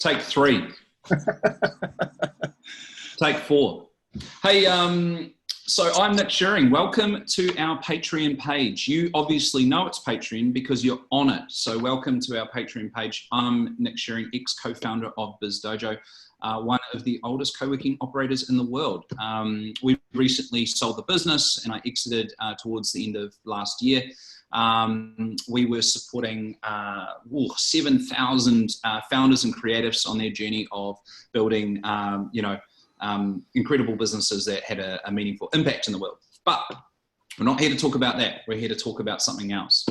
Take 3. Take 4. Hey, so I'm Nick Shearing. Welcome to our Patreon page. You obviously know it's Patreon because you're on it. So welcome to our Patreon page. I'm Nick Shearing, ex-co-founder of Biz Dojo, one of the oldest co-working operators in the world. We recently sold the business and I exited towards the end of last year. We were supporting 7,000 founders and creatives on their journey of building, incredible businesses that had a meaningful impact in the world. But we're not here to talk about that. We're here to talk about something else.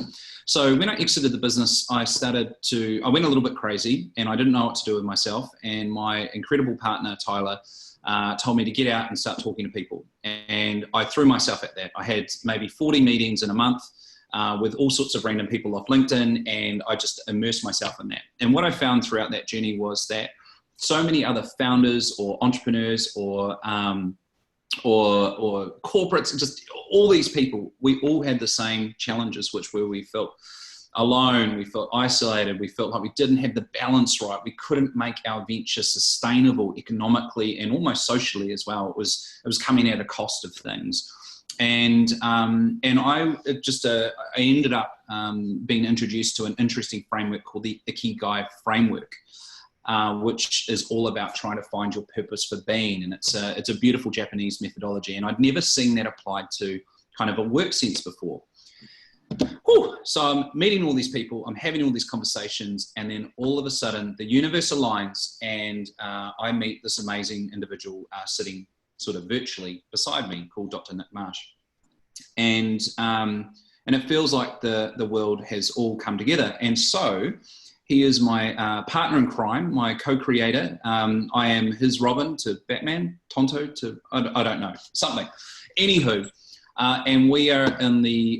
So when I exited the business, I went a little bit crazy and I didn't know what to do with myself. And my incredible partner, Tyler, told me to get out and start talking to people. And I threw myself at that. I had maybe 40 meetings in a month with all sorts of random people off LinkedIn, and I just immersed myself in that. And what I found throughout that journey was that so many other founders or entrepreneurs or corporates, just all these people, we all had the same challenges, which were we felt alone, we felt isolated, we felt like we didn't have the balance right, we couldn't make our venture sustainable economically and almost socially as well. It was coming at a cost of things. And I ended up being introduced to an interesting framework called the Ikigai framework, which is all about trying to find your purpose for being. And it's a beautiful Japanese methodology. And I'd never seen that applied to kind of a work sense before. Whew. So I'm meeting all these people, I'm having all these conversations, and then all of a sudden the universe aligns and I meet this amazing individual sitting sort of virtually beside me called Dr. Nick Marsh. And it feels like the world has all come together. And so he is my partner in crime, my co-creator. I am his Robin to Batman, Tonto to, I don't know, something. Anywho, and we are in we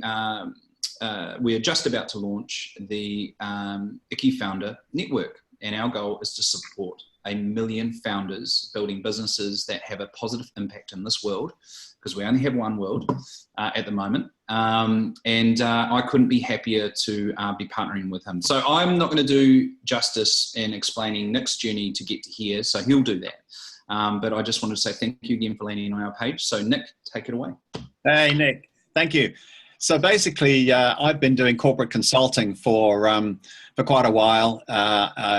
are just about to launch the ikifounder network. And our goal is to support 1 million founders building businesses that have a positive impact in this world, because we only have one world at the moment. I couldn't be happier to be partnering with him. So I'm not going to do justice in explaining Nick's journey to get to here, so he'll do that. But I just wanted to say thank you again for landing on our page. So Nick, take it away. Hey, Nick, thank you. So basically, I've been doing corporate consulting for quite a while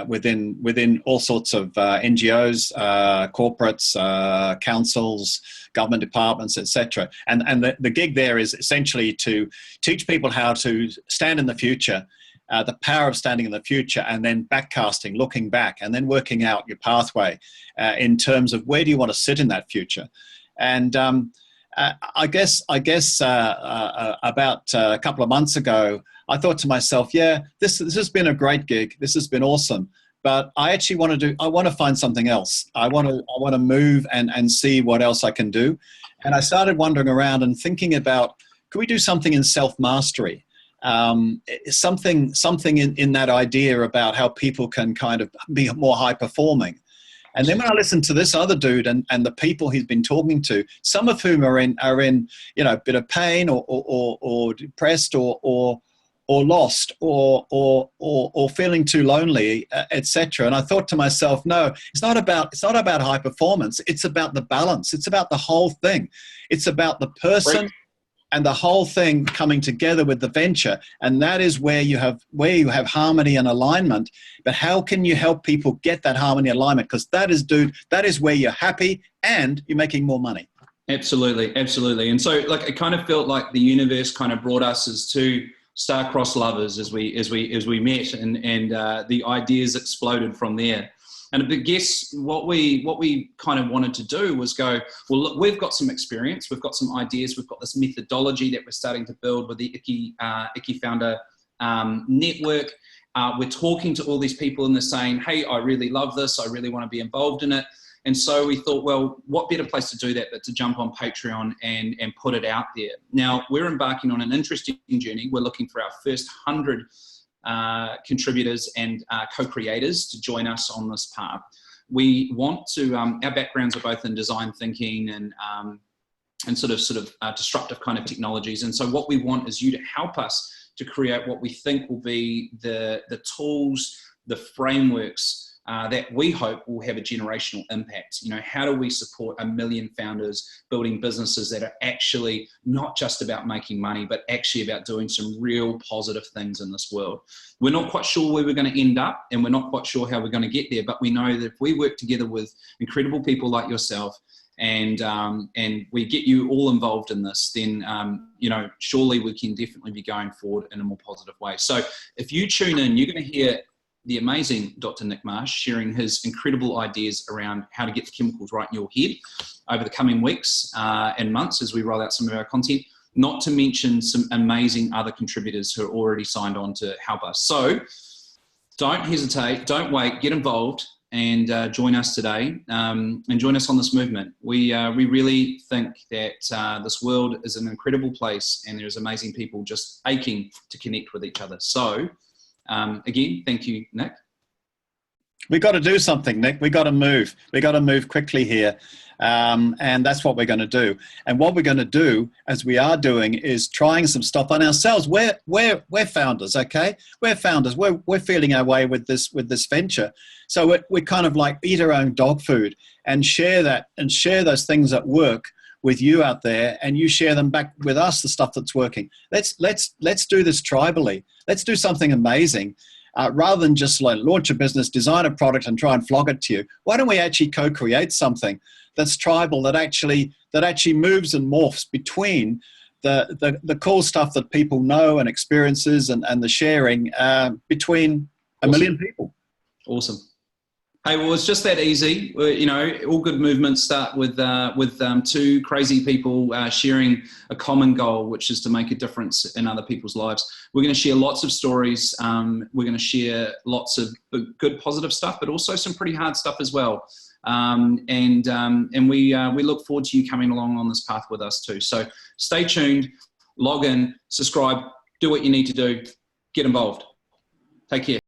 within all sorts of NGOs, corporates, councils, government departments, etc. And the gig there is essentially to teach people how to stand in the future, the power of standing in the future, and then backcasting, looking back, and then working out your pathway in terms of where do you want to sit in that future. And I guess about a couple of months ago, I thought to myself, yeah, this has been a great gig. This has been awesome. But I actually want to find something else. I want to move and see what else I can do. And I started wandering around and thinking about, could we do something in self-mastery? Something in that idea about how people can kind of be more high performing. And then when I listened to this other dude and the people he's been talking to, some of whom are in a bit of pain or depressed or lost or feeling too lonely, etc. And I thought to myself, no, it's not about high performance. It's about the balance. It's about the whole thing. It's about the person and the whole thing coming together with the venture. And that is where you have harmony and alignment. But how can you help people get that harmony and alignment? Because that is where you're happy and you're making more money. Absolutely, absolutely. And so like it kind of felt like the universe kind of brought us as two star-crossed lovers as we met, and the ideas exploded from there. And I guess what we kind of wanted to do was go, well, look, we've got some experience, we've got some ideas, we've got this methodology that we're starting to build with the ikifounder network. We're talking to all these people and they're saying, hey, I really love this, I really want to be involved in it. And so we thought, well, what better place to do that but to jump on Patreon and put it out there. Now, we're embarking on an interesting journey. We're looking for our first 100 contributors and co-creators to join us on this path. We want to, our backgrounds are both in design thinking and sort of disruptive kind of technologies. And so what we want is you to help us to create what we think will be the tools, the frameworks, that we hope will have a generational impact. You know, how do we support 1 million founders building businesses that are actually not just about making money, but actually about doing some real positive things in this world? We're not quite sure where we're going to end up, and we're not quite sure how we're going to get there, but we know that if we work together with incredible people like yourself, and we get you all involved in this, then you know, surely we can definitely be going forward in a more positive way. So if you tune in, you're going to hear the amazing Dr. Nick Marsh sharing his incredible ideas around how to get the chemicals right in your head over the coming weeks and months as we roll out some of our content, not to mention some amazing other contributors who are already signed on to help us. So don't hesitate, don't wait, get involved and join us today and join us on this movement. We really think that this world is an incredible place and there's amazing people just aching to connect with each other. So again, thank you, Nick. We got to do something, Nick. We got to move. We got to move quickly here. And that's what we're going to do. And what we're going to do, as we are doing, is trying some stuff on ourselves. We're founders, okay? We're founders. We're feeling our way with this venture. So we kind of like eat our own dog food and share that and share those things that work with you out there, and you share them back with us, the stuff that's working. Let's do this tribally. Let's do something amazing. Rather than just like launch a business, design a product and try and flog it to you, why don't we actually co-create something that's tribal, that actually moves and morphs between the cool stuff that people know and experiences and the sharing between a million people. Awesome. Hey, well, it's just that easy. You know, all good movements start with two crazy people sharing a common goal, which is to make a difference in other people's lives. We're going to share lots of stories. We're going to share lots of good, positive stuff, but also some pretty hard stuff as well. And we look forward to you coming along on this path with us too. So stay tuned, log in, subscribe, do what you need to do, get involved. Take care.